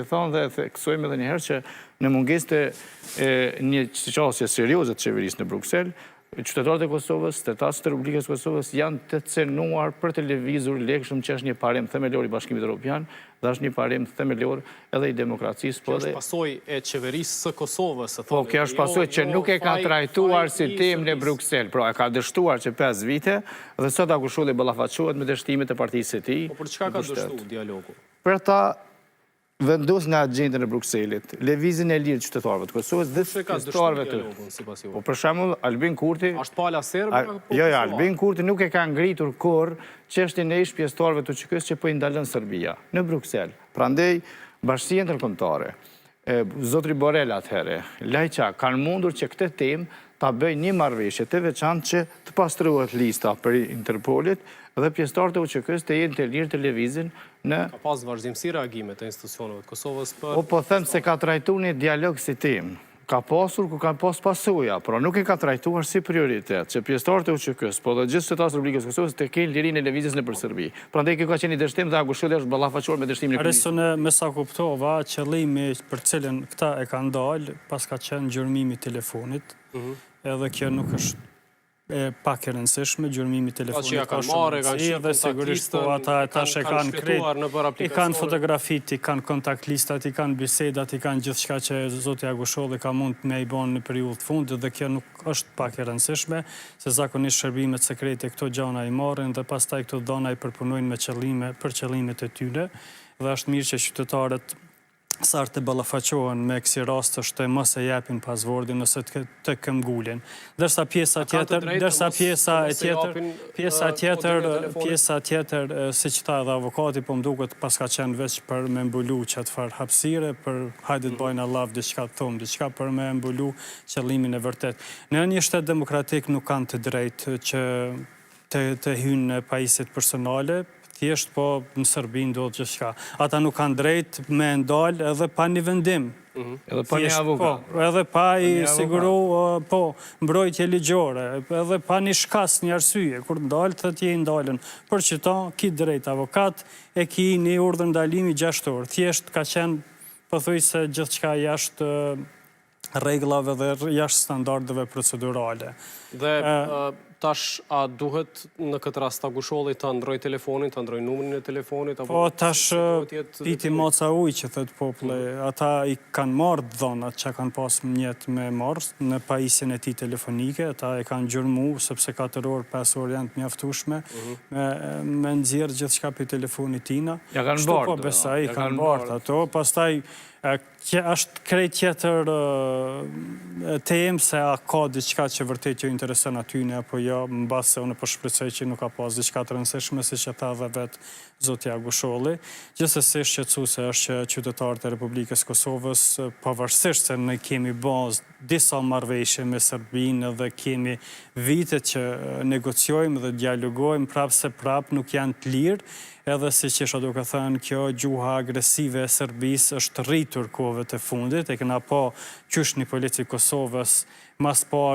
Thonë dhe theksojmë edhe njëherë që në mungesë të një qasje serioze të qeverisë në Bruksel, qytetarët e Kosovës, stetasët e Republikës Kosovës janë të cenuar për të lëvizur lekshëm që është një parim themelor i Bashkimit Evropian dhe është një parim themelor edhe i demokracisë. Kjo është pasojë e qeverisë së Kosovës. Po, kjo është pasojë që nuk e ka trajtuar si temë në Bruksel. Pra, e ka dështuar që 5 vite dhe sot Agushulli ballafaqohet me dështimet e partisë së tij. Po për çka ka dështuar dialogu? Për ta vendos në agjendën e Brukselit, lëvizjen e lirë qytetarëve të Kosovës dhe qytetarëve të. Po për shembull Albin Kurti. Është pala serbe? Jo, Albin Kurti nuk e ka ngritur kurrë çështjen e ish pjesëtarëve të QK-s që po i ndalën Serbia në Bruksel. Prandaj Bashkia Ndërkombëtare, zotri Borrell atëherë, Lajça kanë mundur që këtë temë ta bëjnë një marrëveshje të veçantë që të pastruohet lista për Interpolit dhe pjesëtarët e UÇK-s të jenë të lirë të lëvizin në... Ka pas vazhdimsi reagime të institucioneve të Kosovës për... Po them se ka trajtuar një dialog si temë. Ka pasur ku kanë pas pasoja, por nuk e ka trajtuar si prioritet që pjesëtarët e UÇK-s, po dhe gjithë shtetasët e Republikës Kosovës të kenë lirinë e lëvizjes nëpër Serbi. Prandaj kjo ka qenë dështim dhe Agushulli është ballafaquar me dështimin e Komisionit. Arsone, me sa kuptova, qëllimi për cilën këta e kanë dalë, pas ka qenë gjurmimi telefonit, edhe kjo nuk është pak e rëndësishme, gjurmimi telefonit ka shumë rëndësi, dhe sigurisht po ata tash e kanë krejt, i kanë fotografit, i kanë kontakt listat, i kanë bisedat, i kanë gjithë shka që zoti Agusholli ka mund me i bon në periudhë të fundit, dhe kjo nuk është pak e rëndësishme, se zakonisht shërbimet sekrete këto gjana i marrin dhe pastaj këto dhona i përpunojnë me qëllime, për qëllimet e tyre, dhe është mirë që qytetarët sartë të ballafaqohen me kësi rast është mos e japin pasvordin ose të këmbgulin. Dërsa pjesa tjetër, si që tha edhe avokati, po mduket pas ka qenë veç për me mbulu që të farë hapsire, për hajde të bajnë Allah diçka të thomë, diçka për me mbulu qëllimin e vërtet. Në një shtet demokratik nuk kanë të drejtë që të hynë në pajisit personale, thjesht po në Serbi ndodhë gjithçka. Ata nuk kanë drejt me ndalë edhe pa një vendim. Edhe pa një avokat. Edhe pa i siguru, mbrojtje ligjore, edhe pa një shkas, një arsye, kur ndalë, të tje i ndalën. Për që ta, ki drejt avokat, e ki një urdhër ndalimi 6 orë. Thjesht ka qenë, pëthuj se gjithçka jashtë reglave dhe jashtë standardeve procedurale. Dhe tash a duhet në këtë rast Agusholli të ndroj telefonin, të ndroj numrin e telefonit? Po tash piti moca ujë që thëtë pople, ata i kanë marrë dhonat që kanë pas mjet me marrë në pajisjen e ti telefonike, ata e kanë gjurmu, sepse 4 orë, 5 orë janë të mjaftueshme, me nëzirë gjithë shka për telefonit tina. Ja kanë bartë. Po besaj, i kanë bartë ato, pastaj është krejt tjetër temë se a ka diçka që vërtet që interesën atyne apo jo, më basë se unë përshprecoj që nuk ka pas diçka të rëndësishme, si që tha dhe vetë zoti Agusholli. Gjithsesi shqetësuese është që qytetarët e Republikës Kosovës, pavarësisht se ne kemi bazë disa marrëveshje me Serbinë dhe kemi vite që negociojmë dhe dialogojmë prapë se prapë nuk janë të lirë, edhe si që isha duke thënë, kjo gjuha agresive e Serbisë është rritur kohëve të fundit, e këna po qysh një polici Kosovës mas parë